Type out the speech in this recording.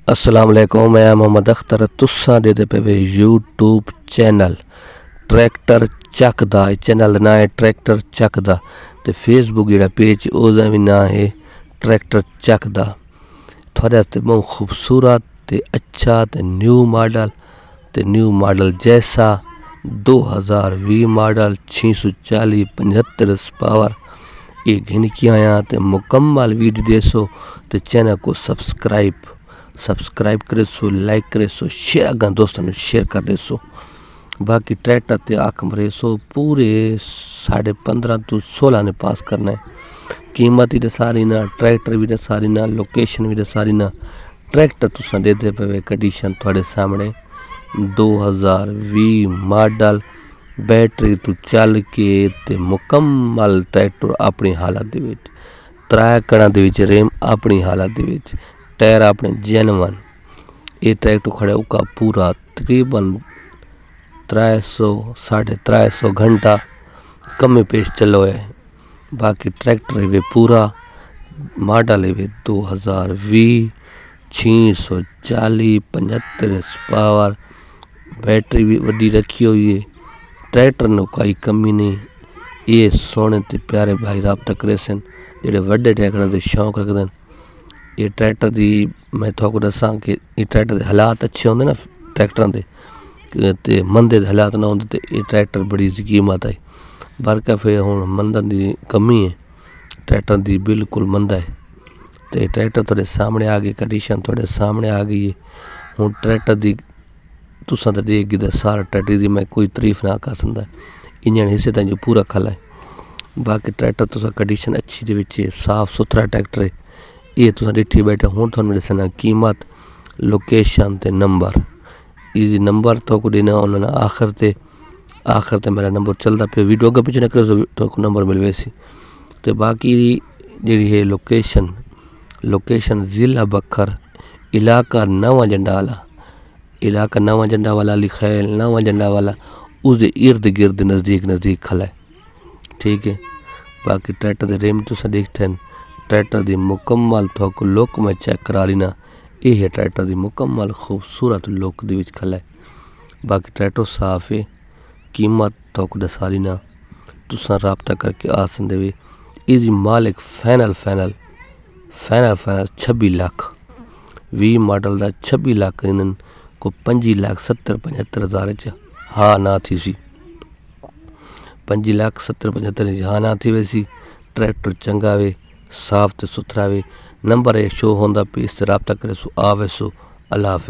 अस्सलाम वालेकुम, मैं मोहम्मद अख्तर तुसा दे पे YouTube channel tractor Chakda channel ना है ट्रैक्टर चकदा ते फेसबुक जेह्ड़ा पेज ओह्दा भी नाम है ट्रैक्टर चकदा। थोड़े वास्ते बहुत खूबसूरत ते अच्छा ते न्यू मॉडल जैसा 2020 मॉडल 640 75 पावर ये घिन के आया ते मुकम्मल वीडियो देसो ते चैनल को सब्सक्राइब करे सो, लाइक करे सो, शेयर अगर दोस्तों ने शेयर कर दे सो। बाकी ट्रैक्टर ते आख मरे सो पूरे 15.5 to 16 ने पास करना है। कीमत ही सारी ना, ट्रैक्टर भी सारी ना, लोकेशन भी सारी ना। ट्रैक्टर तुसा देते पे कंडीशन थोड़े सामने 2020 मॉडल बैटरी तो चल के ते मुकम्मल ट्रैक्टर अपनी हालत दे विच, 3 कड़ा दे विच रेम अपनी हालत दे विच, टायर अपने जेनवन। ये ट्रैक्टर खड़ा उका पूरा तकरीबन 300 350 घंटा कम पेश चलो है। बाकी ट्रैक्टर है पूरा मॉडल है 2020 640 75 पावर, बैटरी भी वड्डी रखी हुई है। ट्रैक्टर ने कोई कमी नहीं। ये सोने ते प्यारे भाई रब्ता करे सन जेडे वड्डे ट्रैक्टर के शौक रखते हैं। ये ट्रैक्टर दी मैं थोको दसां कि ये ट्रैक्टर के हालात अच्छे होंगे ना ट्रैक्टर के मंदे हालात ना होंगे तो ये ट्रैक्टर बड़ी कीमत है। बरका फिर हुण मंदन की कमी है, ट्रैक्टर की बिल्कुल मंदा है। तो ट्रैक्टर थोड़े सामने आ गई, कंडीशन थोड़े सामने आ गई है। हुण ट्रैक्टर की तुसा तो देख गिदा सारा ट्रैक्टर की मैं कोई तारीफ ना कर सकता। इंजन हिस्से तक जो पूरा खला है। बाकी ट्रैक्टर तुसा कंडीशन अच्छी दे विच है, साफ सुथरा ट्रैक्टर है। ये तुसा डिठी बैठे हुण तुहानू दसना कीमत, लोकेशन ते नंबर। ये नंबर तो को देना उन्होंने आखिर ते मेरा नंबर चलता पे वीडियो अगर पीछे निकले तो नंबर मिल वैसी। तो बाकी जी है लोकेशन ज़िला बखर, इलाका नवा झंडा वाला लिखैल नवा झंडा वाला उसके इर्द गिर्द नज़दीक खला है। ठीक है। बाकी ट्रैक्टर के रेम तुसा देखते हैं, ट्रैक्टर की मुकम्मल थोक लुक में चेक करा लेना। ये है ट्रैक्टर की मुकम्मल खूबसूरत लुक दे विच खला है। बाकी ट्रैक्टर साफ है, कीमत थोक दसा लेना, तुसा रबता करके आ सकते वे। इसकी मालिक फाइनल 26 लाख 20 मॉडल का 26 लाख इन्हनि को 5,70,75,000 हाँ ना थी सी। 5,70,75,000 हाँ ना थी वैसी। ट्रैक्टर चंगा वे, साफ ते सुथरा वे। नंबर शो होंदा पे, इस रबता करे सो आवे सो। अल्लाह हाफिज़।